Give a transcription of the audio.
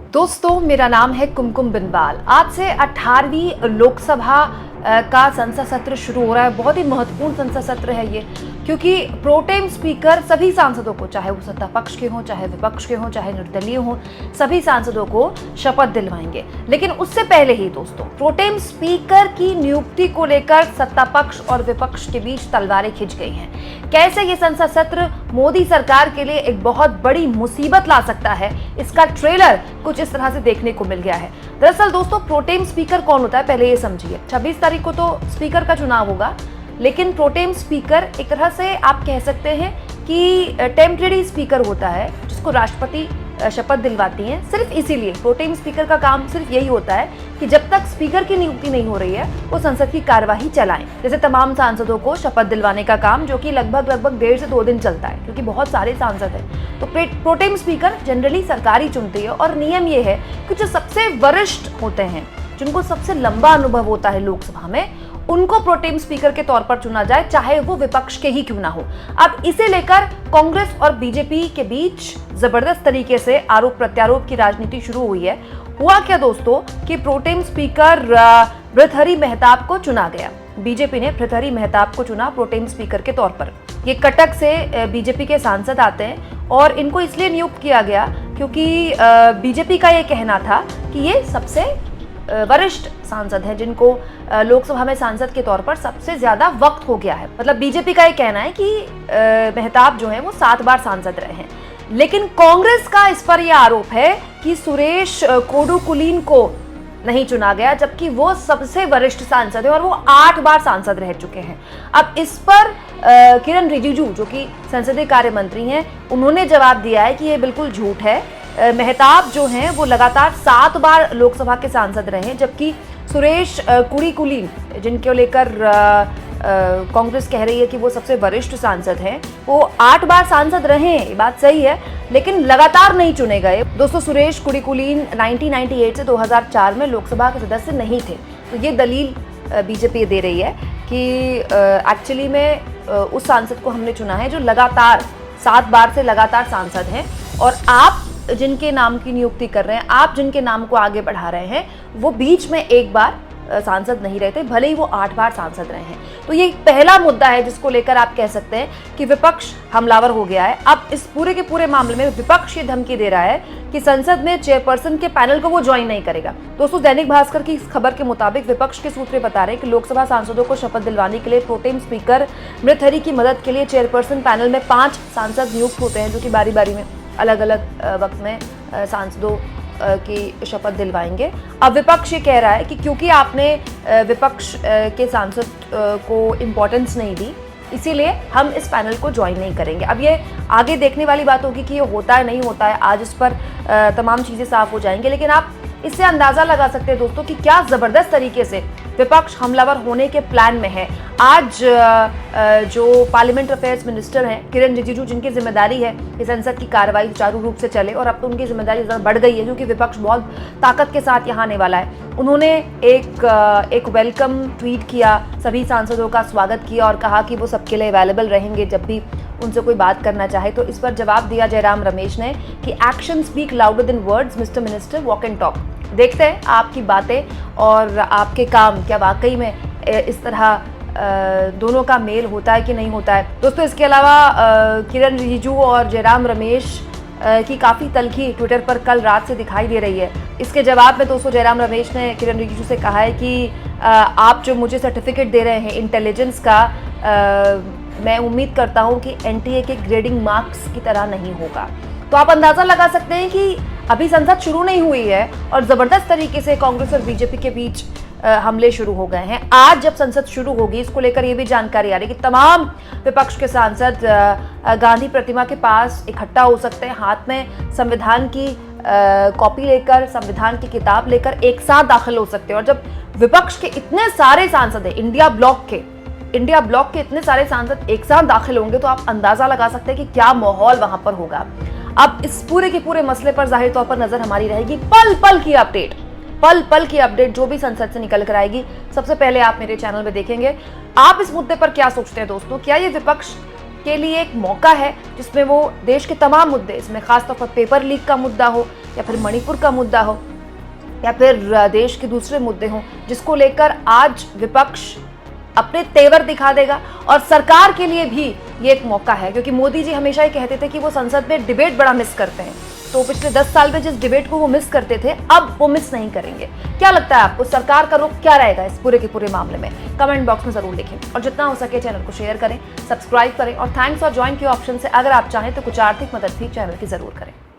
दोस्तों, मेरा नाम है कुमकुम बिनवाल। आज से 18वीं लोकसभा का संसद सत्र शुरू हो रहा है। बहुत ही महत्वपूर्ण संसद सत्र है ये, क्योंकि प्रोटेम स्पीकर सभी सांसदों को, चाहे वो सत्ता पक्ष के हों, चाहे विपक्ष के हों, चाहे निर्दलीय हों, सभी सांसदों को शपथ दिलवाएंगे। लेकिन उससे पहले ही दोस्तों, प्रोटेम स्पीकर की नियुक्ति को लेकर सत्ता पक्ष और विपक्ष के बीच तलवारें खिंच गई हैं। कैसे ये संसद सत्र मोदी सरकार के लिए एक बहुत बड़ी मुसीबत ला सकता है, इसका ट्रेलर कुछ इस तरह से देखने को मिल गया है। दरअसल दोस्तों, प्रोटेम स्पीकर कौन होता है पहले ये समझिए। 26 तारीख को तो स्पीकर का चुनाव होगा, लेकिन प्रोटेम स्पीकर एक तरह से आप कह सकते हैं कि टेम्परेरी स्पीकर होता है, जिसको राष्ट्रपति शपथ दिलवाती हैं। सिर्फ इसीलिए प्रोटेम स्पीकर का काम सिर्फ यही होता है कि जब तक स्पीकर की नियुक्ति नहीं हो रही है, वो संसद की कार्यवाही चलाएं। जैसे तमाम सांसदों को शपथ दिलवाने का काम, जो कि लगभग 1.5 से 2 दिन चलता है, क्योंकि बहुत सारे सांसद हैं। तो प्रोटेम स्पीकर जनरली सरकार ही चुनती है, और नियम ये है कि जो सबसे वरिष्ठ होते हैं, जिनको सबसे लंबा अनुभव होता है लोकसभा में, उनको प्रोटेम स्पीकर के तौर पर चुना जाए, चाहे वो विपक्ष के ही क्यों ना हो। अब इसे लेकर कांग्रेस और बीजेपी के बीच जबरदस्त तरीके से आरोप प्रत्यारोप की राजनीति शुरू हुई है। हुआ क्या दोस्तों कि प्रोटेम स्पीकर भृतहरि मेहताब को चुना गया। बीजेपी ने भृतहरि मेहताब को चुना प्रोटेम स्पीकर के तौर पर। ये कटक से बीजेपी के सांसद आते हैं, और इनको इसलिए नियुक्त किया गया क्योंकि बीजेपी का ये कहना था कि ये सबसे वरिष्ठ सांसद हैं, जिनको लोकसभा में सांसद के तौर पर सबसे ज्यादा वक्त हो गया है। मतलब बीजेपी का ये कहना है कि मेहताब जो है वो 7 बार सांसद रहे हैं। लेकिन कांग्रेस का इस पर यह आरोप है कि सुरेश कोडुकुलीन को नहीं चुना गया, जबकि वो सबसे वरिष्ठ सांसद है और वो 8 बार सांसद रह चुके हैं। अब इस पर किरण रिजिजू, जो कि संसदीय कार्य मंत्री हैं, उन्होंने जवाब दिया है कि ये बिल्कुल झूठ है। मेहताब जो हैं वो लगातार 7 बार लोकसभा के सांसद रहे, जबकि सुरेश कुडीकुलीन, जिनको लेकर कांग्रेस कह रही है कि वो सबसे वरिष्ठ सांसद हैं, वो 8 बार सांसद रहे। ये बात सही है, लेकिन लगातार नहीं चुने गए। दोस्तों, सुरेश कुडीकुलीन 1998 से 2004 में लोकसभा के सदस्य नहीं थे। तो ये दलील बीजेपी दे रही है कि एक्चुअली में उस सांसद को हमने चुना है जो लगातार 7 बार से लगातार सांसद हैं, और आप जिनके नाम की नियुक्ति कर रहे हैं, आप जिनके नाम को आगे बढ़ा रहे हैं, वो बीच में एक बार सांसद नहीं रहते, भले ही वो 8 बार सांसद रहे हैं। तो ये पहला मुद्दा है जिसको लेकर आप कह सकते हैं कि विपक्ष हमलावर हो गया है। अब इस पूरे के पूरे मामले में विपक्ष ये धमकी दे रहा है कि संसद में चेयरपर्सन के पैनल को वो ज्वाइन नहीं करेगा। दोस्तों, दैनिक भास्कर की इस खबर के मुताबिक विपक्ष के सूत्र बता रहे हैं कि लोकसभा सांसदों को शपथ दिलवाने के लिए प्रोटेम स्पीकर भृतहरि की मदद के लिए चेयरपर्सन पैनल में 5 सांसद नियुक्त होते हैं, जो कि बारी बारी में अलग अलग वक्त में सांसदों की शपथ दिलवाएंगे। अब विपक्ष ये कह रहा है कि क्योंकि आपने विपक्ष के सांसद को इम्पोर्टेंस नहीं दी, इसीलिए हम इस पैनल को ज्वाइन नहीं करेंगे। अब ये आगे देखने वाली बात होगी कि ये होता है नहीं होता है। आज इस पर तमाम चीज़ें साफ हो जाएंगी, लेकिन आप इससे अंदाज़ा लगा सकते हैं दोस्तों कि क्या ज़बरदस्त तरीके से विपक्ष हमलावर होने के प्लान में है। आज जो पार्लियामेंट अफेयर्स मिनिस्टर हैं किरण रिजिजू, जिनकी जिम्मेदारी है कि संसद की कार्रवाई सुचारू रूप से चले, और अब तो उनकी जिम्मेदारी ज़्यादा बढ़ गई है क्योंकि विपक्ष बहुत ताकत के साथ यहाँ आने वाला है। उन्होंने एक वेलकम ट्वीट किया, सभी सांसदों का स्वागत किया और कहा कि वो सबके लिए अवेलेबल रहेंगे जब भी उनसे कोई बात करना चाहे। तो इस पर जवाब दिया जयराम रमेश ने कि action speak louder than words, mister minister, walk and talk. देखते हैं आपकी बातें और आपके काम क्या वाकई में इस तरह दोनों का मेल होता है कि नहीं होता है। दोस्तों, इसके अलावा किरण रिजिजू और जयराम रमेश की काफ़ी तल्खी ट्विटर पर कल रात से दिखाई दे रही है। इसके जवाब में दोस्तों जयराम रमेश ने किरण रिजिजू से कहा है कि आप जो मुझे सर्टिफिकेट दे रहे हैं इंटेलिजेंस का, मैं उम्मीद करता हूं कि एनटीए के ग्रेडिंग मार्क्स की तरह नहीं होगा। तो आप अंदाज़ा लगा सकते हैं कि अभी संसद शुरू नहीं हुई है और ज़बरदस्त तरीके से कांग्रेस और बीजेपी के बीच हमले शुरू हो गए हैं। आज जब संसद शुरू होगी, इसको लेकर ये भी जानकारी आ रही है कि तमाम विपक्ष के सांसद गांधी प्रतिमा के पास इकट्ठा हो सकते हैं, हाथ में संविधान की कॉपी लेकर, संविधान की किताब लेकर एक साथ दाखिल हो सकते हैं। और जब विपक्ष के इतने सारे सांसद हैं, इंडिया ब्लॉक के इतने सारे सांसद एक साथ दाखिल होंगे, तो आप अंदाजा लगा सकते हैं कि क्या माहौल वहां पर होगा। अब इस पूरे के पूरे मसले पर जाहिर तौर पर नजर हमारी रहेगी। पल पल की अपडेट जो भी संसद से निकल कर आएगी, सबसे पहले आप मेरे चैनल में देखेंगे। आप इस मुद्दे पर क्या सोचते हैं दोस्तों? क्या ये विपक्ष के लिए एक मौका है जिसमें वो देश के तमाम मुद्दे, इसमें खासतौर पर पेपर लीक का मुद्दा हो या फिर मणिपुर का मुद्दा हो या फिर देश के दूसरे मुद्दे हों जिसको लेकर आज विपक्ष अपने तेवर दिखा देगा। और सरकार के लिए भी ये एक मौका है, क्योंकि मोदी जी हमेशा ही कहते थे कि वो संसद में डिबेट बड़ा मिस करते हैं। तो पिछले 10 साल में जिस डिबेट को वो मिस करते थे, अब वो मिस नहीं करेंगे। क्या लगता है आपको, सरकार का रुख क्या रहेगा इस पूरे के पूरे मामले में? कमेंट बॉक्स में जरूर लिखें और जितना हो सके चैनल को शेयर करें, सब्सक्राइब करें और थैंक्स और ज्वाइन के ऑप्शन से अगर आप चाहें तो कुछ आर्थिक मदद भी चैनल की जरूर करें।